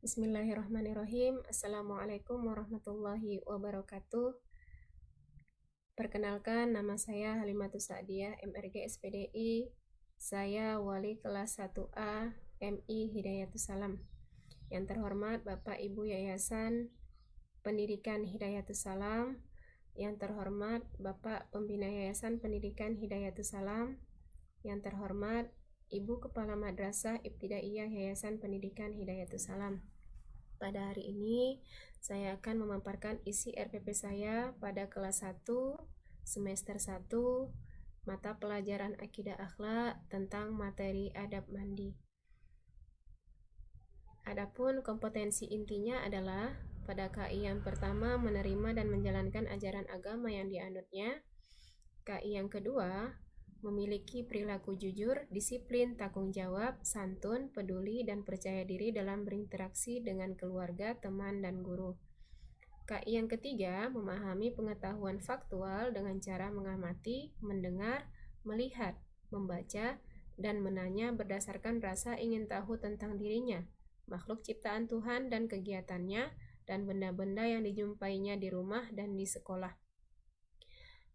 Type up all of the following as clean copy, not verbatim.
Bismillahirrahmanirrahim. Assalamualaikum warahmatullahi wabarakatuh. Perkenalkan, nama saya Halimatus Sa'diyah, MRG SPDI. Saya wali kelas 1A MI Hidayatus Salam. Yang terhormat Bapak Ibu Yayasan Pendidikan Hidayatus Salam. Yang terhormat Bapak Pembina Yayasan Pendidikan Hidayatus Salam. Yang terhormat Ibu Kepala Madrasah Ibtidaiyah Yayasan Pendidikan Hidayatus Salam. Pada hari ini, saya akan memaparkan isi RPP saya pada kelas 1, semester 1, mata pelajaran Akidah Akhlak tentang materi adab mandi. Adapun kompetensi intinya adalah pada KI yang pertama menerima dan menjalankan ajaran agama yang dianutnya. KI yang kedua memiliki perilaku jujur, disiplin, tanggung jawab, santun, peduli, dan percaya diri dalam berinteraksi dengan keluarga, teman, dan guru. KI yang ketiga memahami pengetahuan faktual dengan cara mengamati, mendengar, melihat, membaca, dan menanya berdasarkan rasa ingin tahu tentang dirinya, makhluk ciptaan Tuhan dan kegiatannya, dan benda-benda yang dijumpainya di rumah dan di sekolah.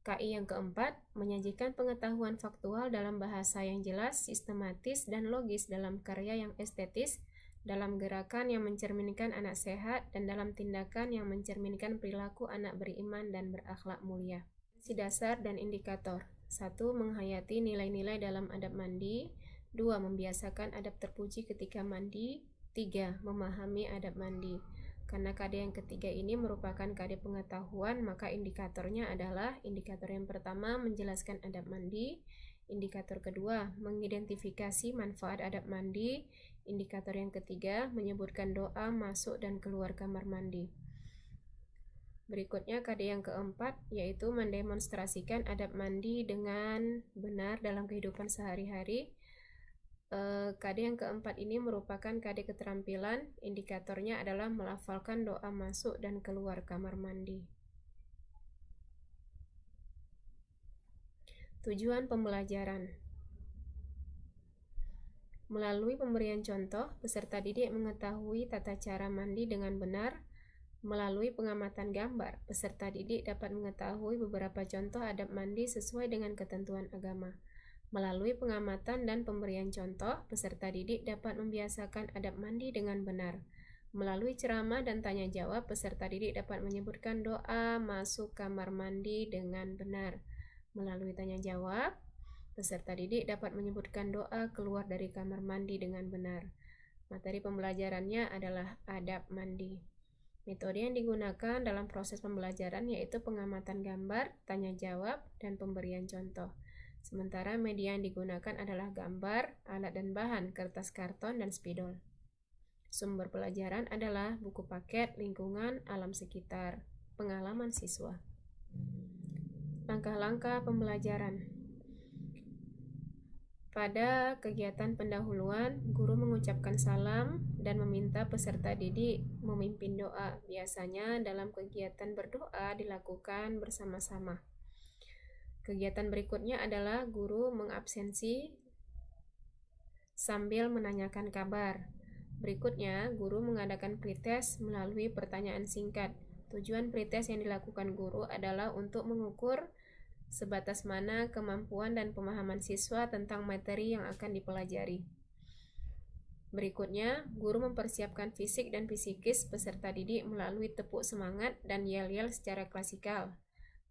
KI yang keempat, menyajikan pengetahuan faktual dalam bahasa yang jelas, sistematis, dan logis dalam karya yang estetis, dalam gerakan yang mencerminkan anak sehat, dan dalam tindakan yang mencerminkan perilaku anak beriman dan berakhlak mulia. Si dasar dan indikator. 1. Menghayati nilai-nilai dalam adab mandi. 2. Membiasakan adab terpuji ketika mandi. 3. Memahami adab mandi. Karena KD yang ketiga ini merupakan KD pengetahuan, maka indikatornya adalah indikator yang pertama menjelaskan adab mandi, indikator kedua mengidentifikasi manfaat adab mandi, indikator yang ketiga menyebutkan doa masuk dan keluar kamar mandi. Berikutnya KD yang keempat yaitu mendemonstrasikan adab mandi dengan benar dalam kehidupan sehari-hari. KD yang keempat ini merupakan KD keterampilan, indikatornya adalah melafalkan doa masuk dan keluar kamar mandi. Tujuan pembelajaran. Melalui pemberian contoh, peserta didik mengetahui tata cara mandi dengan benar. Melalui pengamatan gambar, peserta didik dapat mengetahui beberapa contoh adab mandi sesuai dengan ketentuan agama. Melalui pengamatan dan pemberian contoh, peserta didik dapat membiasakan adab mandi dengan benar. Melalui ceramah dan tanya jawab, peserta didik dapat menyebutkan doa masuk kamar mandi dengan benar. Melalui tanya jawab, peserta didik dapat menyebutkan doa keluar dari kamar mandi dengan benar. Materi pembelajarannya adalah adab mandi. Metode yang digunakan dalam proses pembelajaran yaitu pengamatan gambar, tanya jawab, dan pemberian contoh. Sementara media yang digunakan adalah gambar, alat dan bahan, kertas karton, dan spidol. Sumber pelajaran adalah buku paket, lingkungan, alam sekitar, pengalaman siswa. Langkah-langkah pembelajaran. Pada kegiatan pendahuluan, guru mengucapkan salam dan meminta peserta didik memimpin doa. Biasanya dalam kegiatan berdoa dilakukan bersama-sama. Kegiatan berikutnya adalah guru mengabsensi sambil menanyakan kabar. Berikutnya, guru mengadakan pretest melalui pertanyaan singkat. Tujuan pretest yang dilakukan guru adalah untuk mengukur sebatas mana kemampuan dan pemahaman siswa tentang materi yang akan dipelajari. Berikutnya, guru mempersiapkan fisik dan psikis peserta didik melalui tepuk semangat dan yel-yel secara klasikal.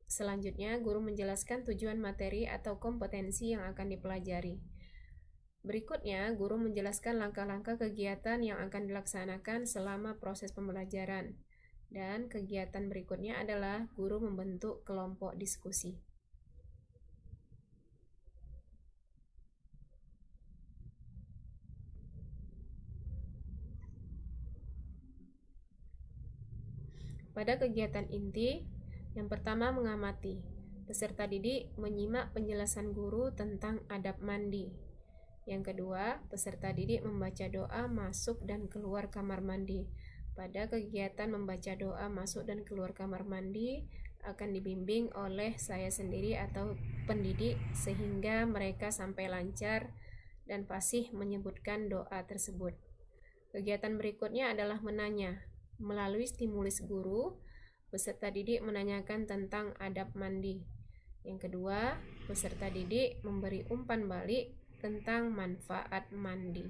Selanjutnya, guru menjelaskan tujuan materi atau kompetensi yang akan dipelajari. Berikutnya, guru menjelaskan langkah-langkah kegiatan yang akan dilaksanakan selama proses pembelajaran. Dan kegiatan berikutnya adalah guru membentuk kelompok diskusi. Pada kegiatan inti, yang pertama mengamati. Peserta didik menyimak penjelasan guru tentang adab mandi. Yang kedua, peserta didik membaca doa masuk dan keluar kamar mandi. Pada kegiatan membaca doa masuk dan keluar kamar mandi akan dibimbing oleh saya sendiri atau pendidik sehingga mereka sampai lancar dan fasih menyebutkan doa tersebut. Kegiatan berikutnya adalah menanya. Melalui stimulus guru, peserta didik menanyakan tentang adab mandi. Yang kedua, peserta didik memberi umpan balik tentang manfaat mandi.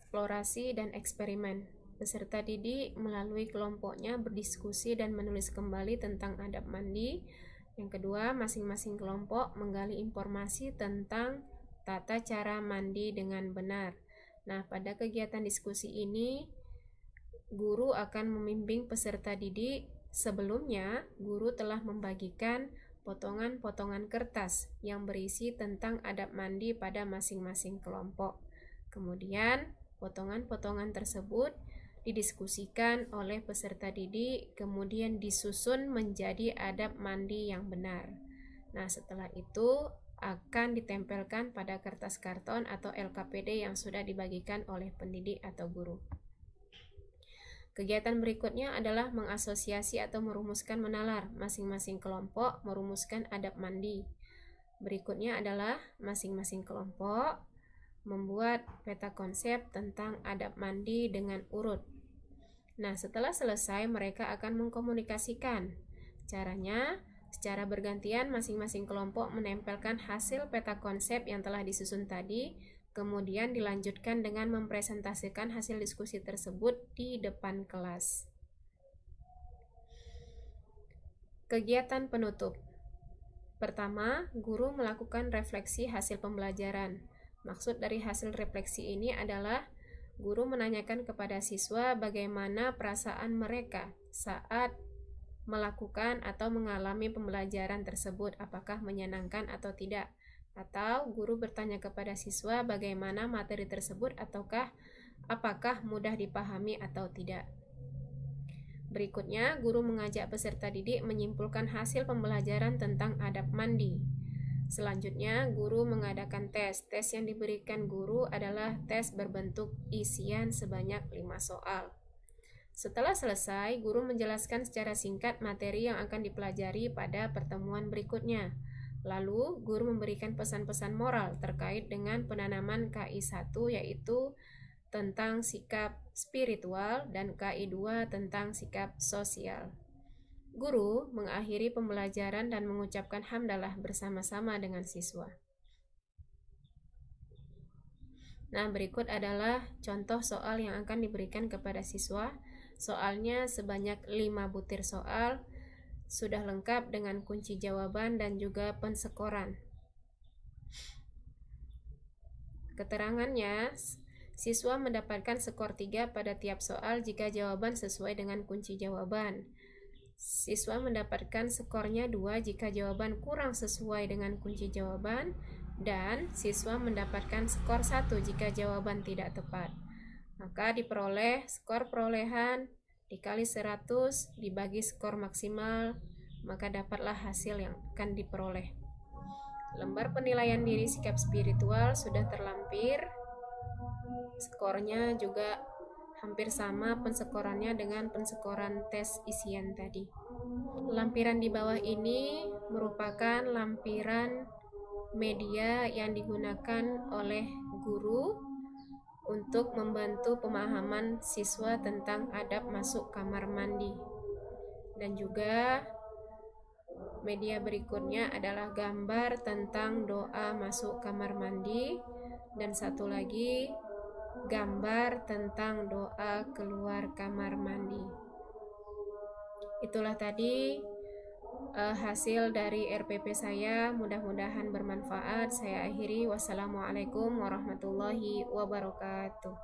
Eksplorasi dan eksperimen. Peserta didik melalui kelompoknya berdiskusi dan menulis kembali tentang adab mandi. Yang kedua, masing-masing kelompok menggali informasi tentang tata cara mandi dengan benar. Nah, pada kegiatan diskusi ini, guru akan membimbing peserta didik. Sebelumnya, guru telah membagikan potongan-potongan kertas yang berisi tentang adab mandi pada masing-masing kelompok. Kemudian, potongan-potongan tersebut didiskusikan oleh peserta didik, kemudian disusun menjadi adab mandi yang benar. Nah, setelah itu akan ditempelkan pada kertas karton atau LKPD yang sudah dibagikan oleh pendidik atau guru. Kegiatan berikutnya adalah mengasosiasi atau merumuskan menalar. Masing-masing kelompok merumuskan adab mandi. Berikutnya adalah masing-masing kelompok membuat peta konsep tentang adab mandi dengan urut. Nah, setelah selesai mereka akan mengkomunikasikan. Caranya, secara bergantian masing-masing kelompok menempelkan hasil peta konsep yang telah disusun tadi, kemudian dilanjutkan dengan mempresentasikan hasil diskusi tersebut di depan kelas. Kegiatan penutup. Pertama, guru melakukan refleksi hasil pembelajaran. Maksud dari hasil refleksi ini adalah guru menanyakan kepada siswa bagaimana perasaan mereka saat melakukan atau mengalami pembelajaran tersebut, apakah menyenangkan atau tidak. Atau guru bertanya kepada siswa bagaimana materi tersebut apakah mudah dipahami atau tidak. Berikutnya, guru mengajak peserta didik menyimpulkan hasil pembelajaran tentang adab mandi. Selanjutnya, guru mengadakan tes. Tes yang diberikan guru adalah tes berbentuk isian sebanyak 5 soal. Setelah selesai, guru menjelaskan secara singkat materi yang akan dipelajari pada pertemuan berikutnya. Lalu, guru memberikan pesan-pesan moral terkait dengan penanaman KI 1, yaitu tentang sikap spiritual, dan KI 2 tentang sikap sosial. Guru mengakhiri pembelajaran dan mengucapkan hamdalah bersama-sama dengan siswa. Nah, berikut adalah contoh soal yang akan diberikan kepada siswa. Soalnya sebanyak 5 butir soal, sudah lengkap dengan kunci jawaban dan juga pensekoran. Keterangannya, siswa mendapatkan skor 3 pada tiap soal jika jawaban sesuai dengan kunci jawaban. Siswa mendapatkan skornya 2 jika jawaban kurang sesuai dengan kunci jawaban, dan siswa mendapatkan skor 1 jika jawaban tidak tepat. Maka diperoleh skor perolehan dikali 100 dibagi skor maksimal, maka dapatlah hasil yang akan diperoleh. Lembar penilaian diri sikap spiritual sudah terlampir. Skornya juga hampir sama pensekorannya dengan pensekoran tes isian tadi. Lampiran di bawah ini merupakan lampiran media yang digunakan oleh guru untuk membantu pemahaman siswa tentang adab masuk kamar mandi. Dan juga media berikutnya adalah gambar tentang doa masuk kamar mandi, dan satu lagi gambar tentang doa keluar kamar mandi. Itulah tadi hasil dari RPP saya, mudah-mudahan bermanfaat. Saya akhiri, wassalamualaikum warahmatullahi wabarakatuh.